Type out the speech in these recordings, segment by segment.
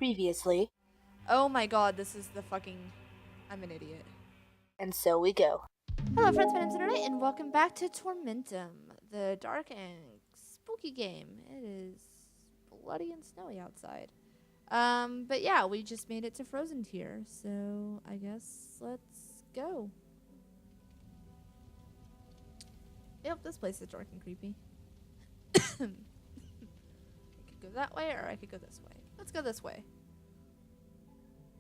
Previously. Oh my god, this is the fucking... I'm an idiot. And so we go. Hello friends, my name's Lunernight, and welcome back to Tormentum, the dark and spooky game. It is bloody and snowy outside. But yeah, we just made it to Frozen Tier, so I guess let's go. Yep, this place is dark and creepy. I could go that way, or I could go this way. Let's go this way.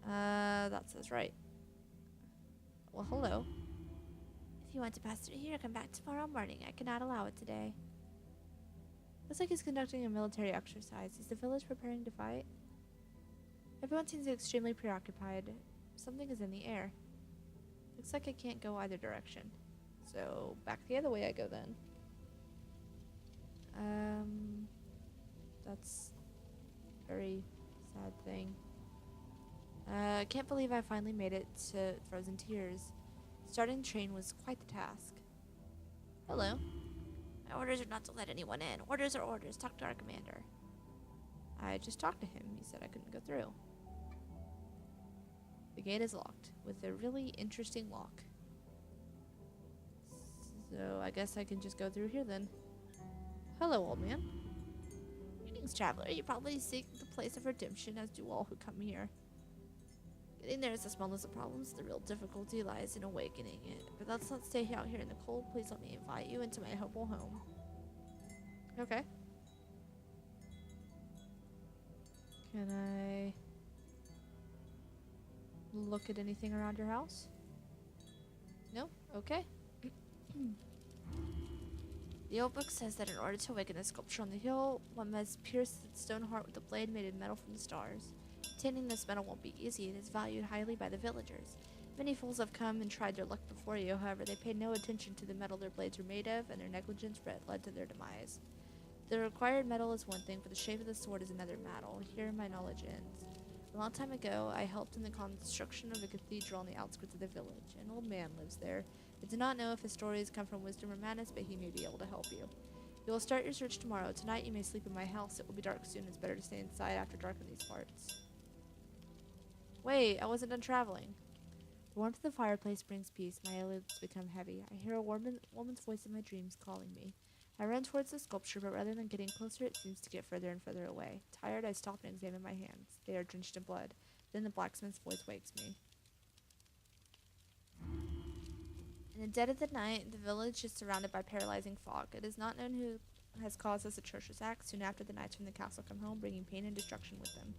That says right. Well, hello. If you want to pass through here, come back tomorrow morning. I cannot allow it today. Looks like he's conducting a military exercise. Is the village preparing to fight? Everyone seems extremely preoccupied. Something is in the air. Looks like I can't go either direction. So, back the other way I go then. That's a very sad thing. I can't believe I finally made it to Frozen Tears. Starting the train was quite the task. Hello. My orders are not to let anyone in. Orders are orders. Talk to our commander. I just talked to him. He said I couldn't go through. The gate is locked, with a really interesting lock. So I guess I can just go through here then. Hello, old man. Greetings, traveler. You probably seek the place of redemption, as do all who come here. Getting there is the smallest of problems. The real difficulty lies in awakening it. But let's not stay out here in the cold. Please let me invite you into my humble home. Okay. Can I look at anything around your house? No? Okay. The old book says that in order to awaken the sculpture on the hill, one must pierce the stone heart with a blade made of metal from the stars. Obtaining this metal won't be easy. It is valued highly by the villagers. Many fools have come and tried their luck before you. However, they paid no attention to the metal their blades were made of, and their negligence led to their demise. The required metal is one thing, but the shape of the sword is another matter. Here my knowledge ends. A long time ago, I helped in the construction of a cathedral on the outskirts of the village. An old man lives there. I do not know if his stories come from wisdom or madness, but he may be able to help you. You will start your search tomorrow. Tonight you may sleep in my house. It will be dark soon. It's better to stay inside after dark in these parts. Wait, I wasn't done traveling. The warmth of the fireplace brings peace. My eyelids become heavy. I hear a woman's voice in my dreams calling me. I run towards the sculpture, but rather than getting closer, it seems to get further and further away. Tired, I stop and examine my hands. They are drenched in blood. Then the blacksmith's voice wakes me. In the dead of the night, the village is surrounded by paralyzing fog. It is not known who has caused this atrocious act. Soon after, the knights from the castle come home, bringing pain and destruction with them.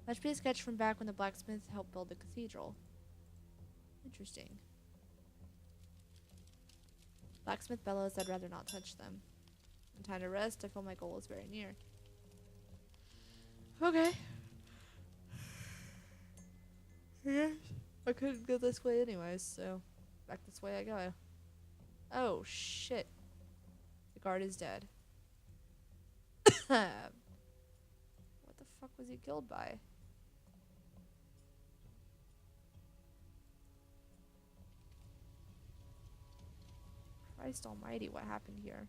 Must be a sketch from back when the blacksmith helped build the cathedral. Interesting. Blacksmith bellows, I'd rather not touch them. In time to rest, I feel my goal is very near. Okay. Yeah. I couldn't go this way anyways, so back this way I go. Oh, shit. The guard is dead. What the fuck was he killed by? Christ almighty, what happened here?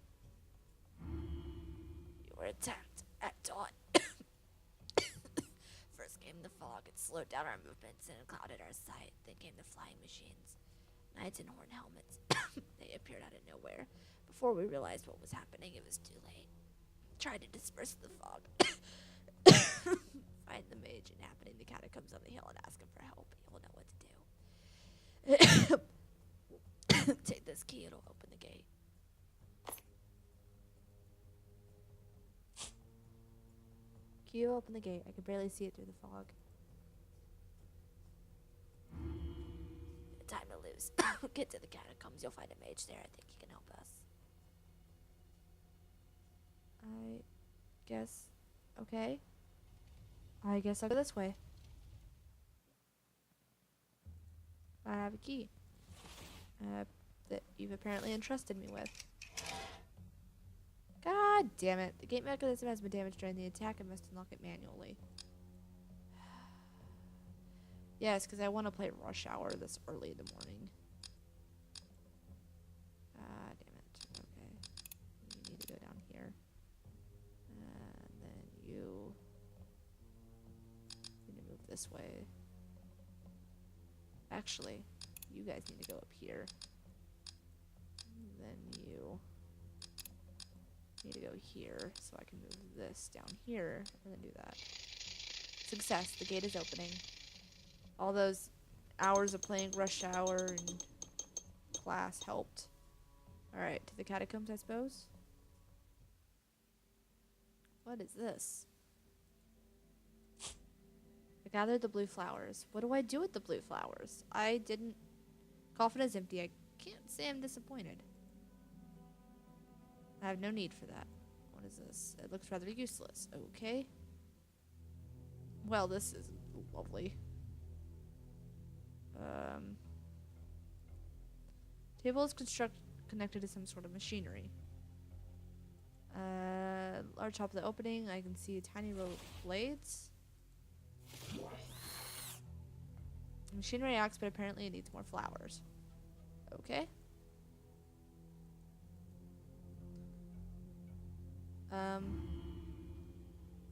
You were attacked at dawn. First came the fog. It slowed down our movements and clouded our sight. Then came the flying machines. Knights in horn helmets. They appeared out of nowhere. Before we realized what was happening, it was too late. Tried to disperse the fog. Find the mage inhabiting the catacombs on the hill and ask him for help. He will know what to do. Take this key, it'll open the gate. Key will open the gate. I can barely see it through the fog. Time to lose. Get to the catacombs. You'll find a mage there. I think he can help us. I guess. Okay. I guess I'll go this way. I have a key. That you've apparently entrusted me with. God damn it. The gate mechanism has been damaged during the attack. I must unlock it manually. Yes, because I want to play Rush Hour this early in the morning. Ah, damn it. Okay. You need to go down here. And then you this way. Actually, you guys need to go up here. Then you need to go here, so I can move this down here, and then do that. Success, the gate is opening. All those hours of playing Rush Hour and class helped. Alright, to the catacombs, I suppose? What is this? I gathered the blue flowers. What do I do with the blue flowers? I didn't... Coffin is empty. I can't say I'm disappointed. I have no need for that. What is this? It looks rather useless. Okay. Well, this is lovely. Table is connected to some sort of machinery. Large top of the opening, I can see a tiny row of blades. The machinery acts, but apparently it needs more flowers. Okay.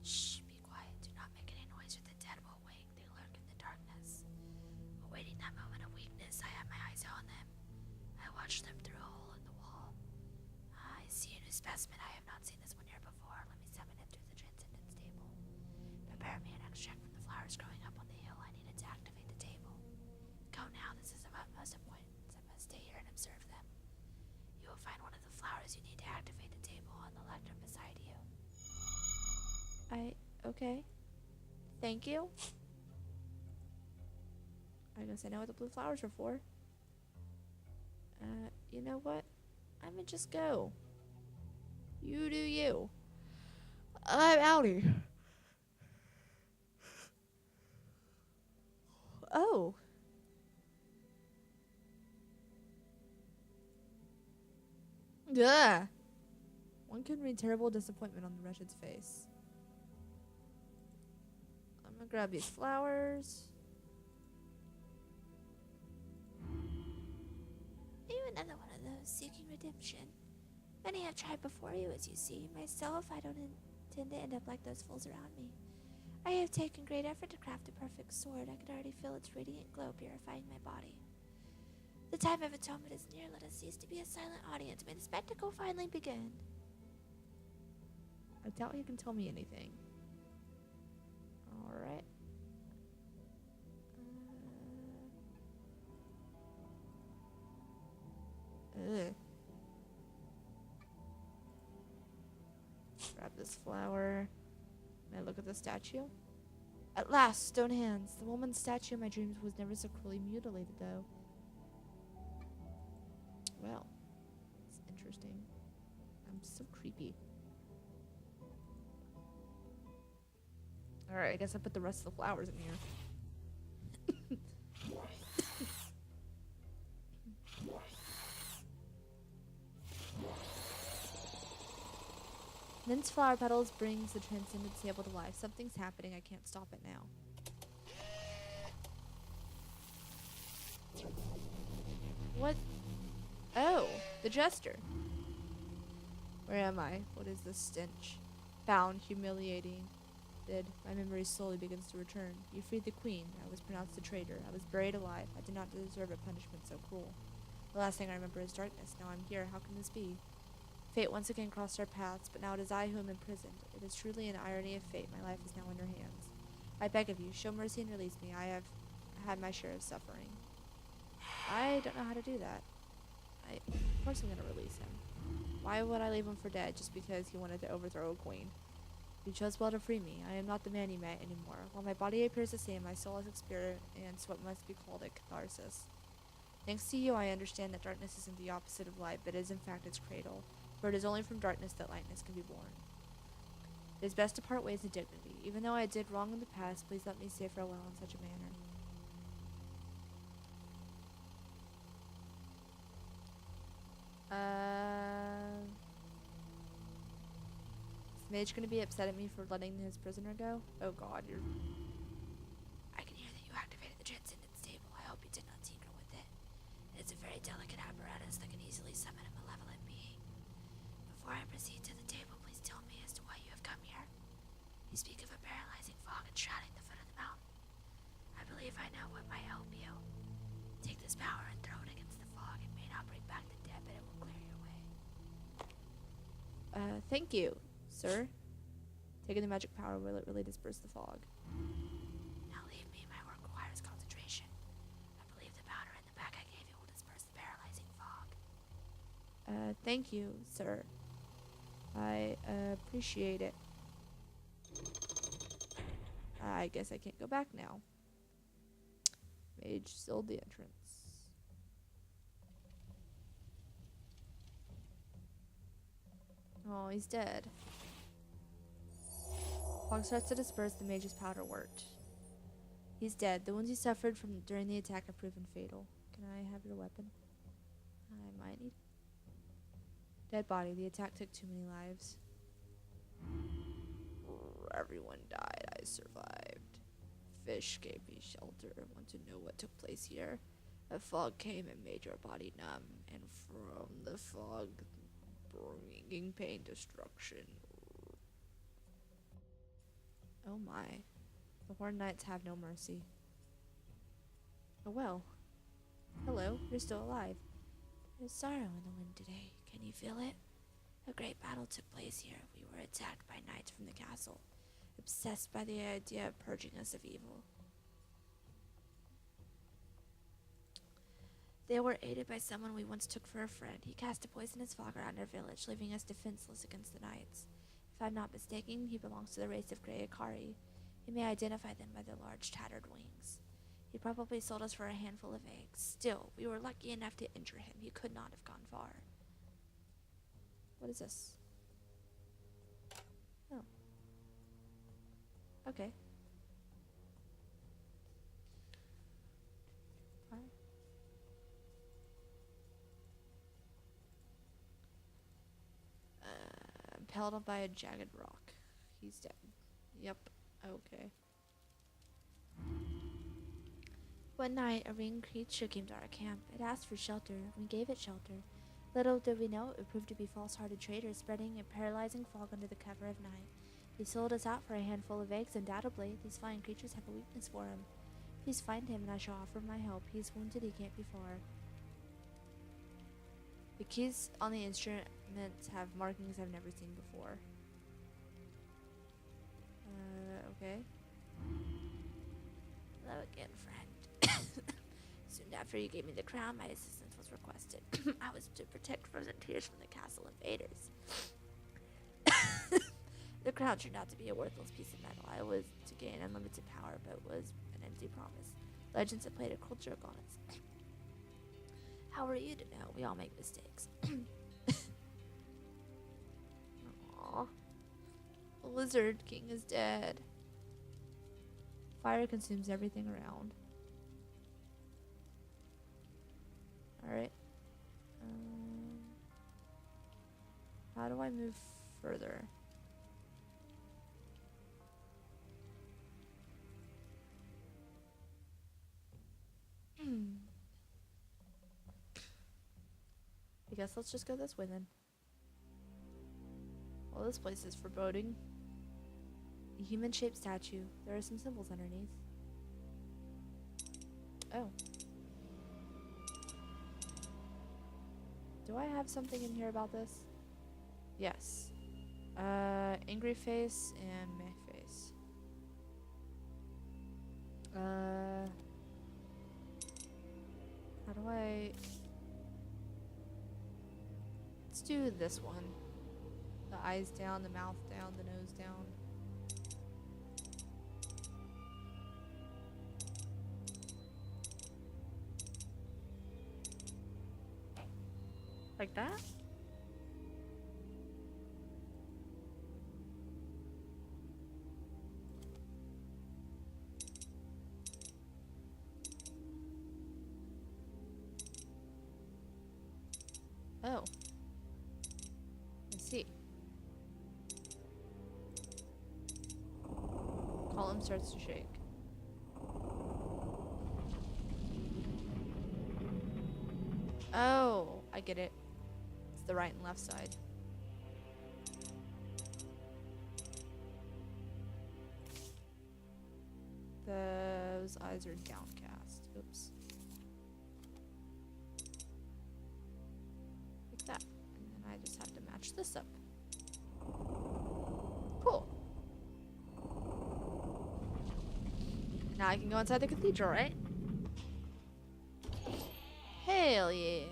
Shh, be quiet. Do not make any noise or the dead will wake. They lurk in the darkness. Awaiting that moment of weakness, I have my eyes on them. I watch them through a hole in the wall. I see a new specimen. I have not seen this one here before. Let me summon him through the transcendence table. Prepare me an extract from the flowers growing up on the hill. I needed to activate the table. Go now. This is of utmost importance. I must stay here and observe them. You will find one of the flowers you need to activate the table on the lectern beside you. Okay. Thank you. I guess I know what the blue flowers are for. You know what? I'm gonna just go. You do you. I'm outie. Oh. Yeah. One can read terrible disappointment on the wretched's face. I'm gonna grab these flowers. Are you another one of those seeking redemption? Many have tried before you, as you see. Myself, I don't intend to end up like those fools around me. I have taken great effort to craft a perfect sword. I can already feel its radiant glow purifying my body. The time of atonement is near. Let us cease to be a silent audience. May the spectacle finally begin. I doubt you can tell me anything. Alright. Grab this flower. May I look at the statue? At last, stone hands. The woman's statue in my dreams was never so cruelly mutilated, though. Well, it's interesting. I'm so creepy. Alright, I guess I put the rest of the flowers in here. Minced flower petals brings the transcendence table to life. Something's happening. I can't stop it now. What? Oh, the jester. Where am I? What is this stench? Found, humiliating. My memory slowly begins to return. You freed the queen. I was pronounced a traitor. I was buried alive. I did not deserve a punishment so cruel. The last thing I remember is darkness. Now I'm here. How can this be? Fate once again crossed our paths, but now it is I who am imprisoned. It is truly an irony of fate. My life is now in your hands. I beg of you, show mercy and release me. I have had my share of suffering. I don't know how to do that. Of course I'm going to release him. Why would I leave him for dead just because he wanted to overthrow a queen? You chose well to free me. I am not the man you met anymore. While my body appears the same, my soul has experienced what must be called a catharsis. Thanks to you, I understand that darkness isn't the opposite of light, but is in fact its cradle. For it is only from darkness that lightness can be born. It is best to part ways in dignity. Even though I did wrong in the past, please let me say farewell in such a manner. Is the mage going to be upset at me for letting his prisoner go? Oh god, you're... I can hear that you activated the transcendence table. I hope you did not tinker with it. It's a very delicate apparatus that can easily summon a malevolent being. Before I proceed to the table, please tell me as to why you have come here. You speak of a paralyzing fog enshrouding the foot of the mountain. believe I know what might help you. Take this power and throw it against the fog. It may not bring back the dead, but it will clear your way. Thank you, sir. Taking the magic power, will it really disperse the fog? Now leave me. My work requires concentration. I believe the powder in the bag I gave you will disperse the paralyzing fog. Thank you, sir. I appreciate it. I guess I can't go back now. Mage sealed the entrance. Oh, he's dead. Fog starts to disperse, the mage's powder worked. He's dead. The wounds he suffered from during the attack have proven fatal. Can I have your weapon? I might need. Dead body. The attack took too many lives. Everyone died. I survived. Fish gave me shelter. Want to know what took place here? A fog came and made your body numb, and from the fog, bringing pain, destruction. Oh my. The Horned Knights have no mercy. Oh well. Hello, you're still alive. There's sorrow in the wind today. Can you feel it? A great battle took place here. We were attacked by knights from the castle, obsessed by the idea of purging us of evil. They were aided by someone we once took for a friend. He cast a poisonous fog around our village, leaving us defenseless against the knights. If I'm not mistaken, he belongs to the race of Grey Akari. You may identify them by their large, tattered wings. He probably sold us for a handful of eggs. Still, we were lucky enough to injure him. He could not have gone far. What is this? Oh. Okay. Fire. Impaled by a jagged rock. He's dead. Yep. Okay. One night, a ringed creature came to our camp. It asked for shelter. We gave it shelter. Little did we know it would prove to be false-hearted traitors spreading a paralyzing fog under the cover of night. He sold us out for a handful of eggs. Undoubtedly, these flying creatures have a weakness for him. Please find him, and I shall offer my help. He is wounded. He can't be far. The keys on the instruments have markings I've never seen before. Okay. Hello again, friend. Soon after you gave me the crown, my assistance was requested. I was to protect frozen tears from the castle invaders. The crown turned out to be a worthless piece of metal. I was to gain unlimited power, but was an empty promise. Legends have played a cruel joke on us. How are you to know? We all make mistakes. Aww. The Lizard King is dead. Fire consumes everything around. Alright. How do I move further? I guess let's just go this way then. Well, this place is foreboding. A human-shaped statue. There are some symbols underneath. Oh. Do I have something in here about this? Yes. Angry face and meh face. How do I... Let's do this one. The eyes down, the mouth down, the nose down. Like that? Oh. I see. Column starts to shake. Oh, I get it. It's the right and left side. The Sparrow's eyes are downcast. Oops. Like that. And then I just have to match this up. Cool. Now I can go inside the cathedral, right? Hell yeah.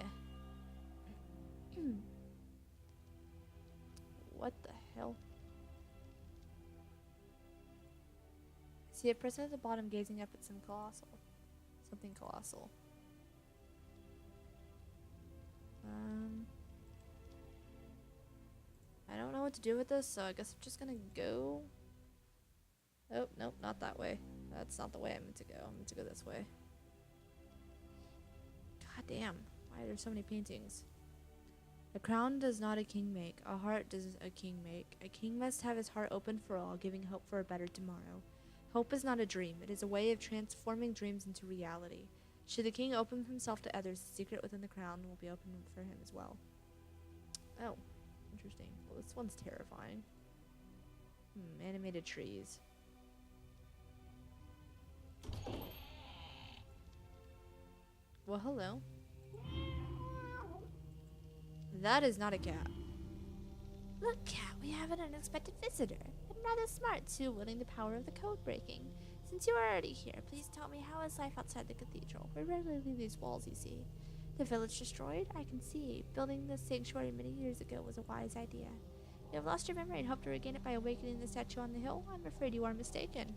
What the hell? See a person at the bottom gazing up at something colossal. I don't know what to do with this, so I guess I'm just gonna go. Oh, nope, not that way. That's not the way I meant to go. I meant to go this way. God damn. Why are there so many paintings? A crown does not a king make. A heart does a king make. A king must have his heart open for all, giving hope for a better tomorrow. Hope is not a dream. It is a way of transforming dreams into reality. Should the king open himself to others, the secret within the crown will be open for him as well. Oh, interesting. Well, this one's terrifying. Animated trees. Well, hello. That is not a cat. Look, cat, we have an unexpected visitor. And rather smart, too, wielding the power of the code breaking. Since you are already here, please tell me, how is life outside the cathedral? We rarely leave these walls, you see. The village destroyed? I can see. Building this sanctuary many years ago was a wise idea. You have lost your memory and hope to regain it by awakening the statue on the hill? I'm afraid you are mistaken.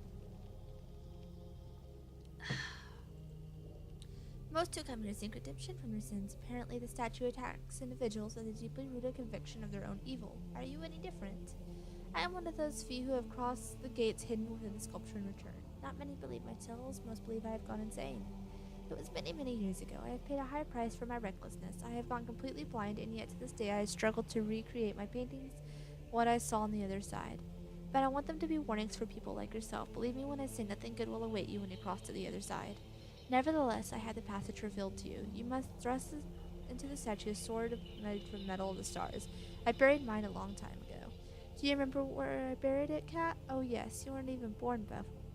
Most who come here seek redemption from their sins. Apparently, the statue attacks individuals with a deeply rooted conviction of their own evil. Are you any different? I am one of those few who have crossed the gates hidden within the sculpture and returned. Not many believe my tales. Most believe I have gone insane. It was many, many years ago. I have paid a high price for my recklessness. I have gone completely blind, and yet to this day I have struggled to recreate my paintings, what I saw on the other side. But I want them to be warnings for people like yourself. Believe me when I say nothing good will await you when you cross to the other side. Nevertheless, I had the passage revealed to you. You must thrust into the statue a sword made from metal of the stars. I buried mine a long time ago. Do you remember where I buried it, Cat? Oh yes, you weren't even born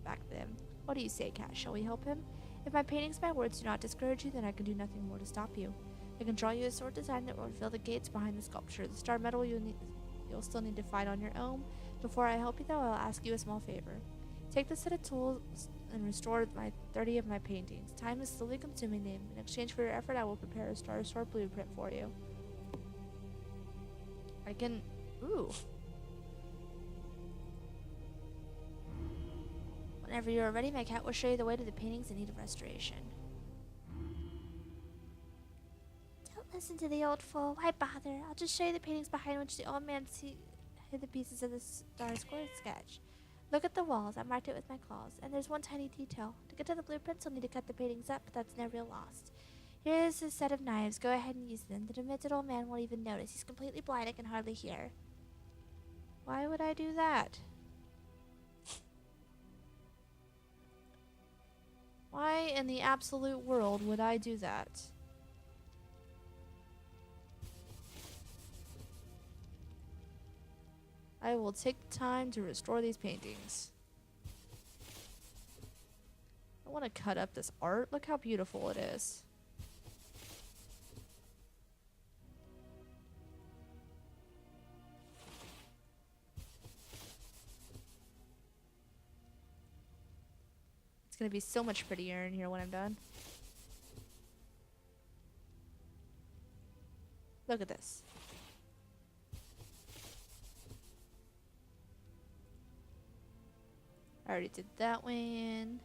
back then. What do you say, Cat? Shall we help him? If my paintings, my words do not discourage you, then I can do nothing more to stop you. I can draw you a sword design that will reveal the gates behind the sculpture. The star metal you'll still need to find on your own. Before I help you, though, I'll ask you a small favor. Take this set of tools and restore 30 of my paintings. Time is slowly consuming them. In exchange for your effort, I will prepare a star sword blueprint for you. I can... Ooh. Whenever you are ready, my cat will show you the way to the paintings in need of restoration. Don't listen to the old fool. Why bother? I'll just show you the paintings behind which the old man hid the pieces of the star square sketch. Look at the walls. I marked it with my claws. And there's one tiny detail. To get to the blueprints, you'll need to cut the paintings up, but that's no real loss. Here is a set of knives. Go ahead and use them. The demented old man won't even notice. He's completely blind and can hardly hear. Why would I do that? Why in the absolute world would I do that? I will take the time to restore these paintings. I want to cut up this art. Look how beautiful it is. It's going to be so much prettier in here when I'm done. Look at this. I already did that one.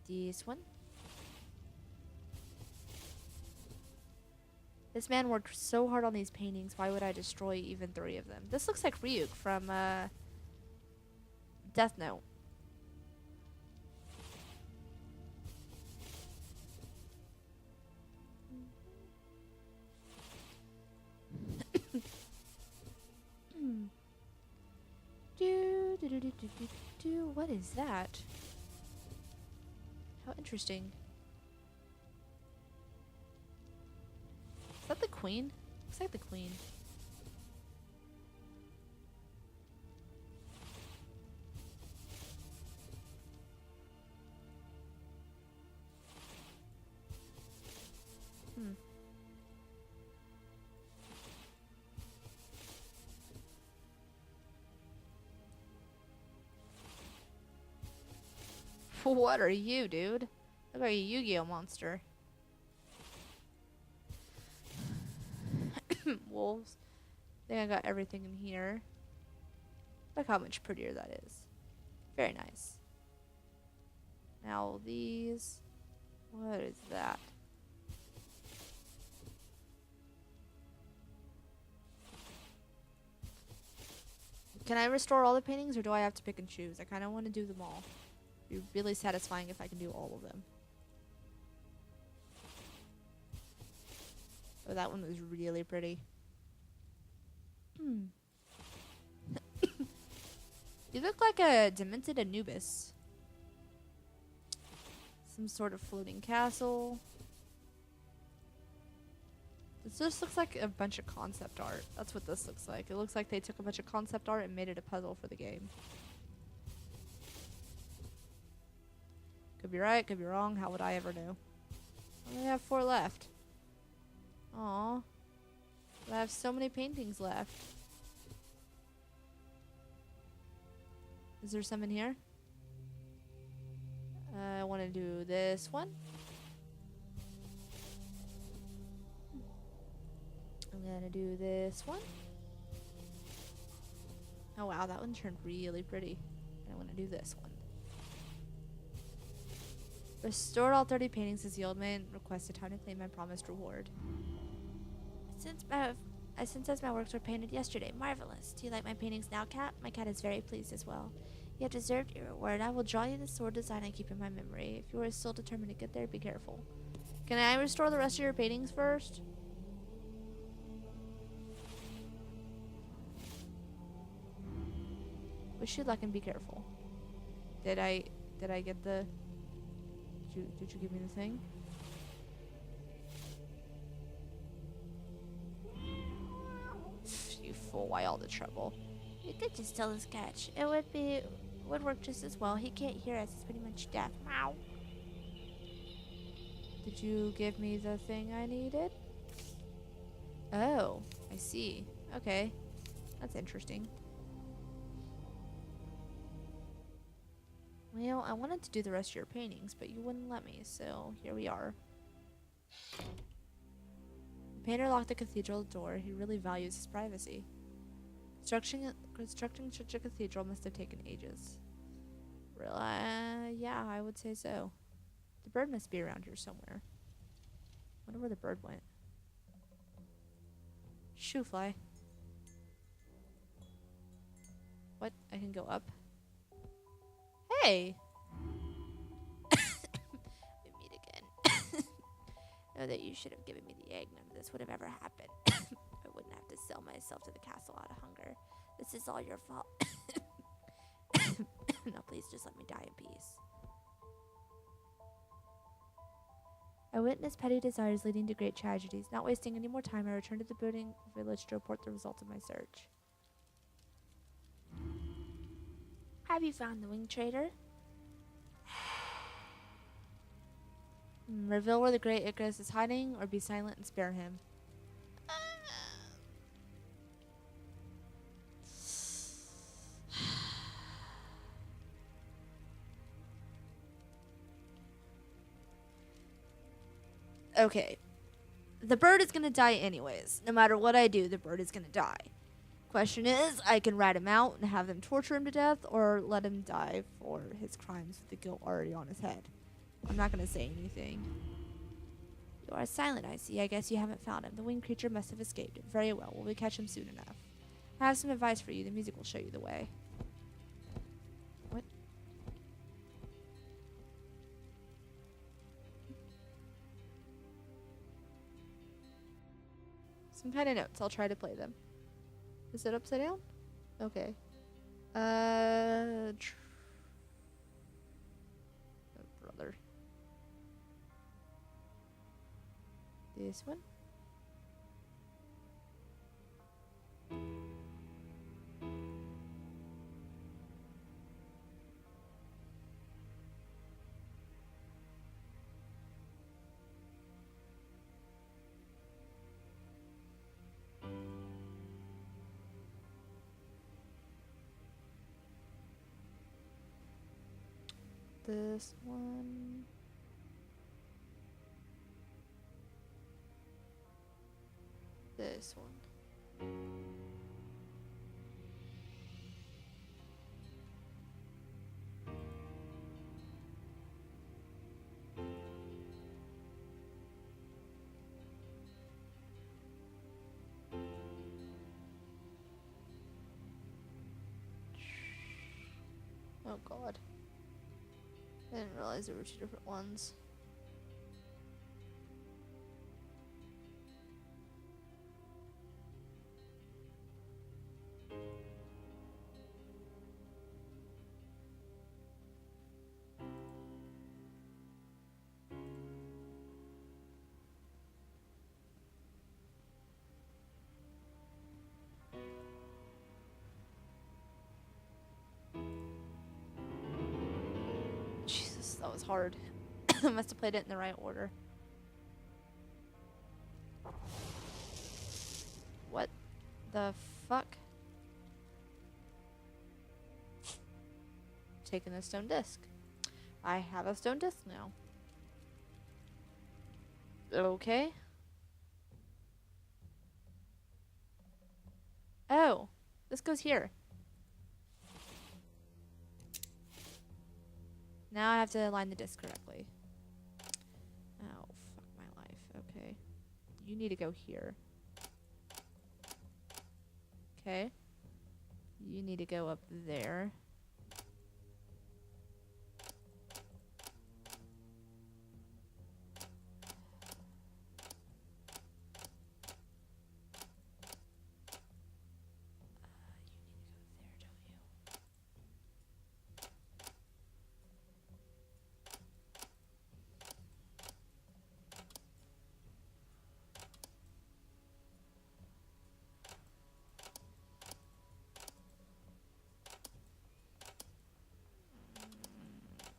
This one. This man worked so hard on these paintings. Why would I destroy even 3 of them? This looks like Ryuk from Death Note. What is that? How interesting. Is that the queen? Looks like the queen. What are you, dude? Look like a Yu-Gi-Oh monster. Wolves. I think I got everything in here. Look how much prettier that is. Very nice. Now these. What is that? Can I restore all the paintings or do I have to pick and choose? I kind of want to do them all. It'd be really satisfying if I can do all of them. Oh, that one was really pretty. You look like a demented Anubis. Some sort of floating castle. This just looks like a bunch of concept art. That's what this looks like. It looks like they took a bunch of concept art and made it a puzzle for the game. Could be right, could be wrong. How would I ever know? I only have 4 left. Aww. But I have so many paintings left. Is there some in here? I want to do this one. I'm gonna do this one. Oh wow, that one turned really pretty. And I want to do this one. Restored all 30 paintings as the old man requested time to claim my promised reward. Since my works were painted yesterday, marvelous. Do you like my paintings now, cat? My cat is very pleased as well. You have deserved your reward. I will draw you the sword design I keep in my memory. If you are still determined to get there, be careful. Can I restore the rest of your paintings first? Wish you luck and be careful. Did I get the... Did you give me the thing? You fool, why all the trouble? You could just tell his catch. It would work just as well. He can't hear us. He's pretty much deaf. Meow. Did you give me the thing I needed? Oh, I see. Okay. That's interesting. Well, I wanted to do the rest of your paintings, but you wouldn't let me, so here we are. The painter locked the cathedral door. He really values his privacy. Constructing such a cathedral must have taken ages. Really? Yeah, I would say so. The bird must be around here somewhere. Wonder where the bird went. Shoo fly. What? I can go up? Hey! We meet again. Know that you should have given me the egg. None of this would have ever happened. I wouldn't have to sell myself to the castle out of hunger. This is all your fault. Now please just let me die in peace. I witnessed petty desires leading to great tragedies. Not wasting any more time, I returned to the building village to report the results of my search. Have you found the winged traitor? Reveal where the great Icarus is hiding, or be silent and spare him. Okay. The bird is gonna die anyways. No matter what I do, the bird is gonna die. Question is, I can rat him out and have them torture him to death, or let him die for his crimes with the guilt already on his head. I'm not gonna say anything. You are silent, I see. I guess you haven't found him. The winged creature must have escaped. Very well. Will we catch him soon enough? I have some advice for you. The music will show you the way. What? Some kind of notes. I'll try to play them. Is it upside down? Okay. Oh, brother. This one? this one. This one. Oh god. I didn't realize there were two different ones. Jesus, that was hard. I must have played it in the right order. What the fuck? Taking a stone disc. I have a stone disc now. Okay. Oh, this goes here. Now I have to align the disc correctly. Oh, fuck my life. Okay. You need to go here. Okay. You need to go up there.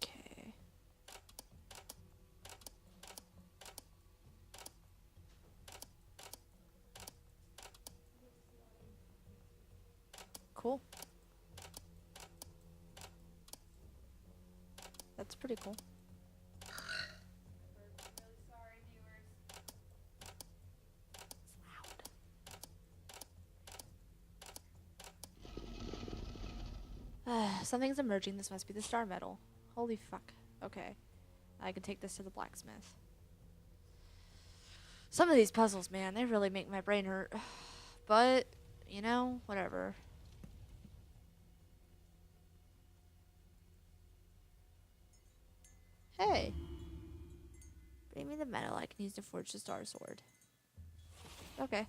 Okay. Cool. That's pretty cool. Something's emerging. This must be the star metal. Holy fuck. Okay. I can take this to the blacksmith. Some of these puzzles, man, they really make my brain hurt. But, you know, whatever. Hey. Bring me the metal I can use to forge the star sword. Okay.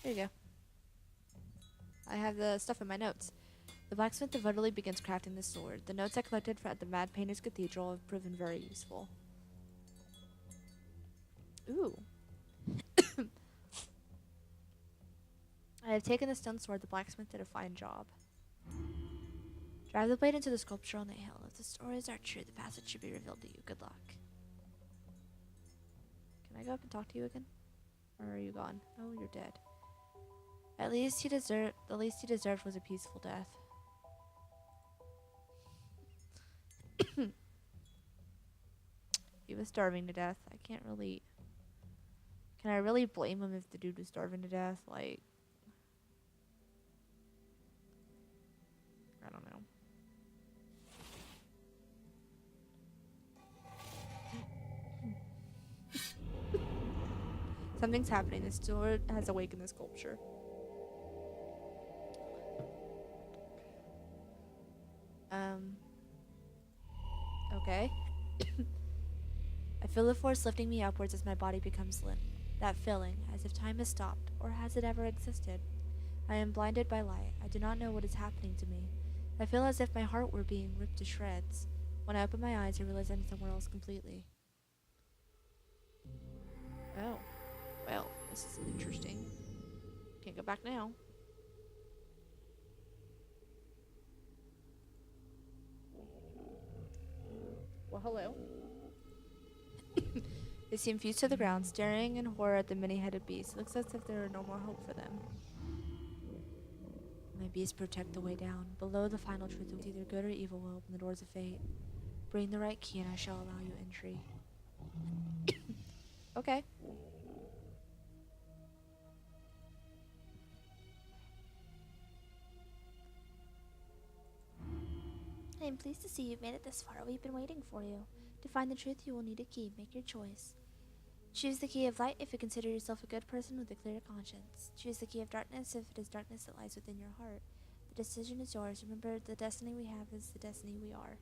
There you go. I have the stuff in my notes. The blacksmith devotedly begins crafting the sword. The notes I collected at the Mad Painter's Cathedral have proven very useful. Ooh. I have taken the stone sword. The blacksmith did a fine job. Drive the blade into the sculpture on the hill. If the stories are true, the passage should be revealed to you. Good luck. Can I go up and talk to you again? Or are you gone? Oh, you're dead. The least he deserved was a peaceful death. He was starving to death. I can't really... Can I really blame him if the dude was starving to death? Like... I don't know. Something's happening. The sword has awakened the sculpture. Okay. I feel the force lifting me upwards as my body becomes limp. That feeling, as if time has stopped, or has it ever existed? I am blinded by light. I do not know what is happening to me. I feel as if my heart were being ripped to shreds. When I open my eyes, I realize I'm somewhere else completely. Oh. Well, this is interesting. Can't go back now. Well, hello. They seem fused to the ground, staring in horror at the many-headed beast. It looks as if there are no more hope for them. My beast protect the way down. Below the final truth of either good or evil will open the doors of fate. Bring the right key and I shall allow you entry. Okay. I am pleased to see you've made it this far. We've been waiting for you. To find the truth, you will need a key. Make your choice. Choose the key of light if you consider yourself a good person with a clear conscience. Choose the key of darkness if it is darkness that lies within your heart. The decision is yours. Remember, the destiny we have is the destiny we are.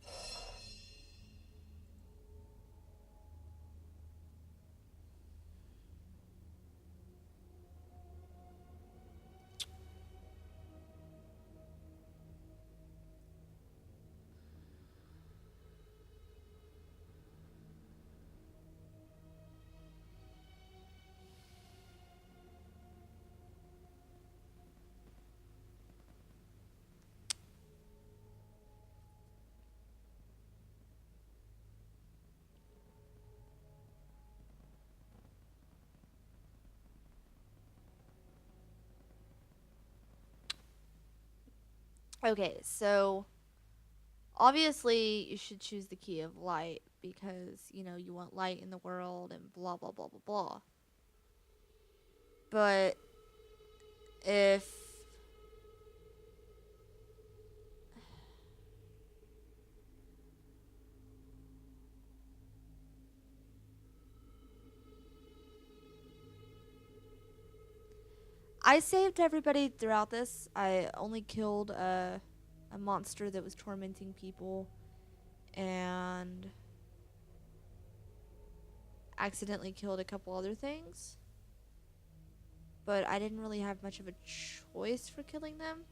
Okay, so obviously you should choose the key of light because, you know, you want light in the world and blah blah blah blah blah. But if I saved everybody throughout this, I only killed a monster that was tormenting people and accidentally killed a couple other things. But I didn't really have much of a choice for killing them.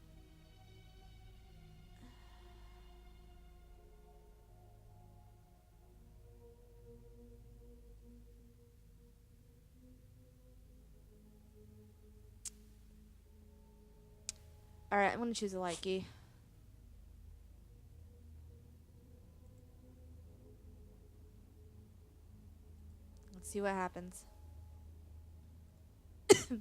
Alright, I'm gonna choose a light key. Let's see what happens. I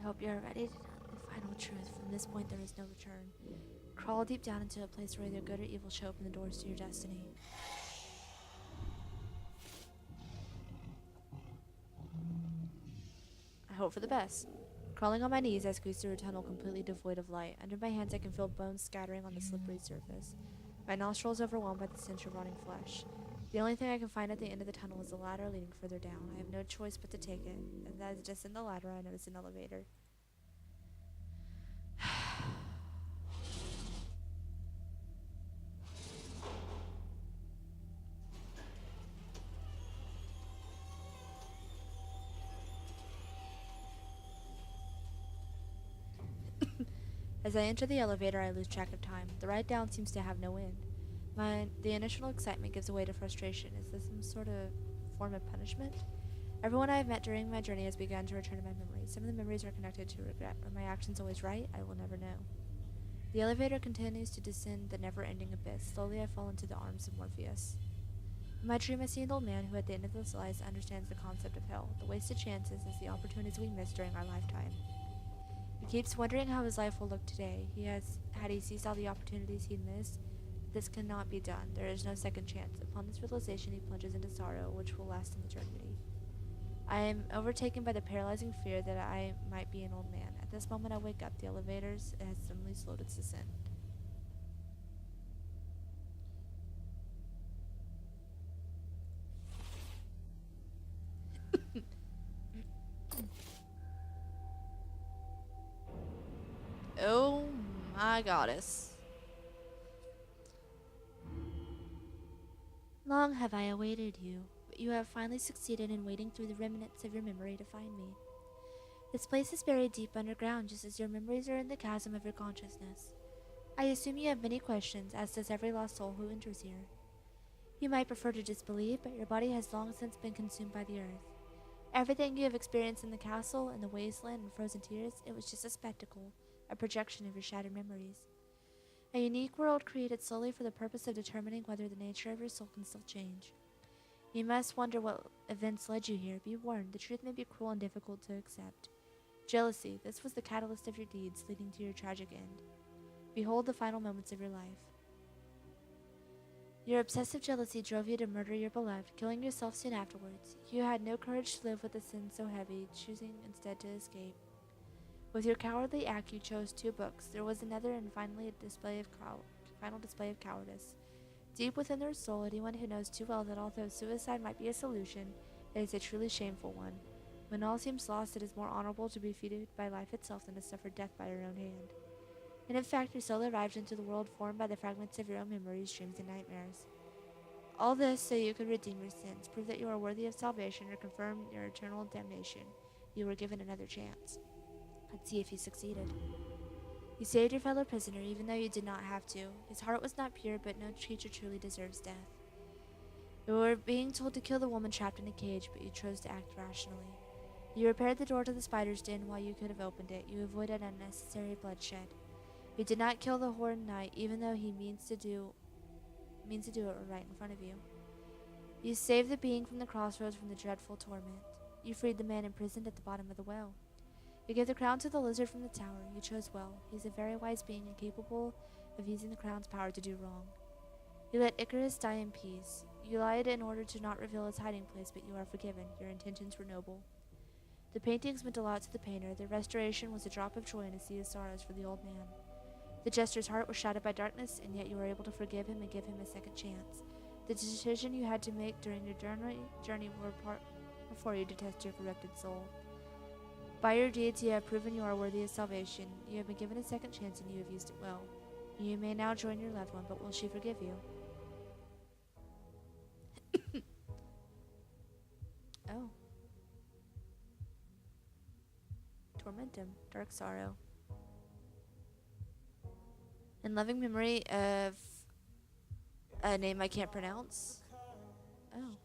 hope you're ready to know the final truth. From this point, there is no return. Crawl deep down into a place where either good or evil shall open the doors to your destiny. I hope for the best. Crawling on my knees, I squeeze through a tunnel completely devoid of light. Under my hands, I can feel bones scattering on the slippery surface. My nostrils overwhelmed by the stench of rotting flesh. The only thing I can find at the end of the tunnel is a ladder leading further down. I have no choice but to take it. And as I descend the ladder, I notice an elevator. As I enter the elevator, I lose track of time. The ride down seems to have no end. The initial excitement gives way to frustration. Is this some sort of form of punishment? Everyone I have met during my journey has begun to return to my memories. Some of the memories are connected to regret. Are my actions always right? I will never know. The elevator continues to descend the never-ending abyss. Slowly I fall into the arms of Morpheus. In my dream, I see an old man who at the end of his life understands the concept of hell. The wasted chances is the opportunities we miss during our lifetime. He keeps wondering how his life will look today. Had he seized all the opportunities he'd missed, this cannot be done. There is no second chance. Upon this realization, he plunges into sorrow, which will last an eternity. I am overtaken by the paralyzing fear that I might be an old man. At this moment, I wake up. The elevators has suddenly slowed its descent. Oh my goddess. Long have I awaited you, but you have finally succeeded in wading through the remnants of your memory to find me. This place is buried deep underground, just as your memories are in the chasm of your consciousness. I assume you have many questions, as does every lost soul who enters here. You might prefer to disbelieve, but your body has long since been consumed by the earth. Everything you have experienced in the castle, in the wasteland, and frozen tears, it was just a spectacle, a projection of your shattered memories. A unique world created solely for the purpose of determining whether the nature of your soul can still change. You must wonder what events led you here. Be warned, the truth may be cruel and difficult to accept. Jealousy, this was the catalyst of your deeds, leading to your tragic end. Behold the final moments of your life. Your obsessive jealousy drove you to murder your beloved, killing yourself soon afterwards. You had no courage to live with a sin so heavy, choosing instead to escape. With your cowardly act, you chose 2 books. There was another and finally a final display of cowardice. Deep within their soul, anyone who knows too well that although suicide might be a solution, it is a truly shameful one. When all seems lost, it is more honorable to be defeated by life itself than to suffer death by your own hand. And in fact, your soul arrived into the world formed by the fragments of your own memories, dreams, and nightmares. All this so you could redeem your sins, prove that you are worthy of salvation, or confirm your eternal damnation. You were given another chance. Let's see if you succeeded. You saved your fellow prisoner even though you did not have to. His heart was not pure, but no creature truly deserves death. You were being told to kill the woman trapped in a cage, but you chose to act rationally. You repaired the door to the spider's den while you could have opened it. You avoided unnecessary bloodshed. You did not kill the horned knight, even though he means to do it right in front of you. You saved the being from the crossroads from the dreadful torment. You freed the man imprisoned at the bottom of the well. You gave the crown to the lizard from the tower. You chose well. He is a very wise being and capable of using the crown's power to do wrong. You let Icarus die in peace. You lied in order to not reveal his hiding place, but you are forgiven. Your intentions were noble. The paintings meant a lot to the painter. Their restoration was a drop of joy in a sea of sorrows for the old man. The jester's heart was shadowed by darkness, and yet you were able to forgive him and give him a second chance. The decision you had to make during your journey were before you to test your corrupted soul. By your deeds you have proven you are worthy of salvation. You have been given a second chance and you have used it well. You may now join your loved one, but will she forgive you? Oh. Tormentum, dark sorrow. In loving memory of a name I can't pronounce. Oh.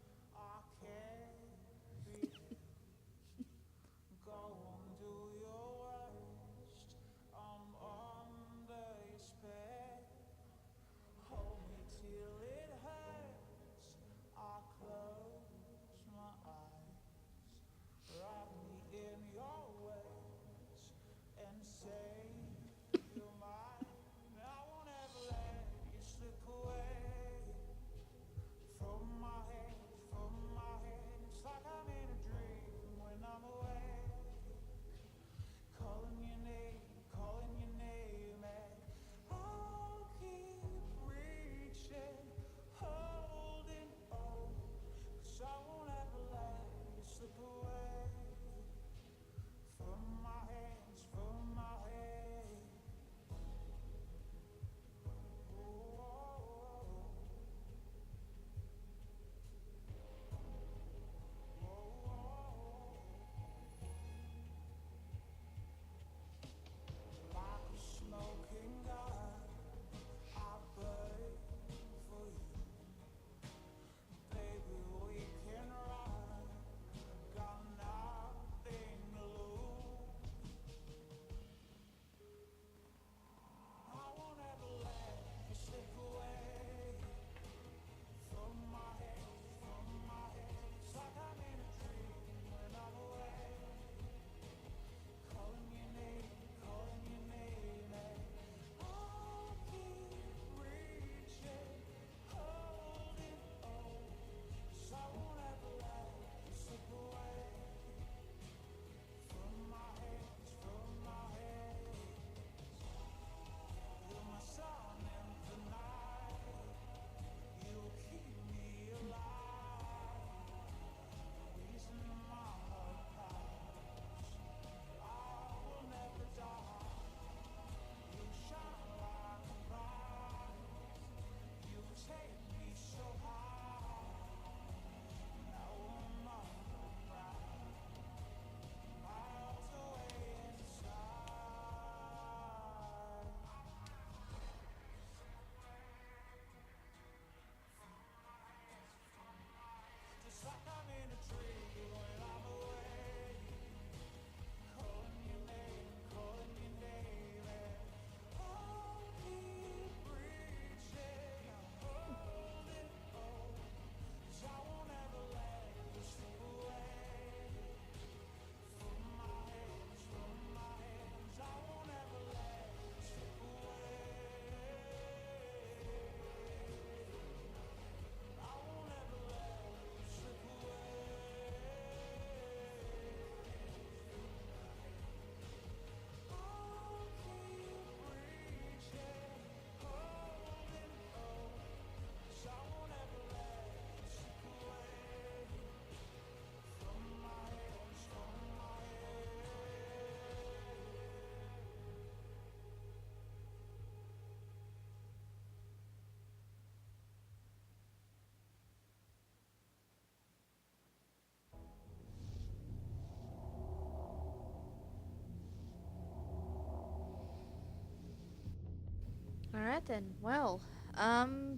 Alright then, well,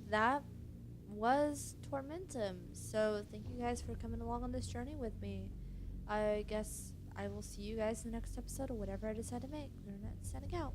that was Tormentum. So thank you guys for coming along on this journey with me. I guess I will see you guys in the next episode or whatever I decide to make. Lunernight signing out.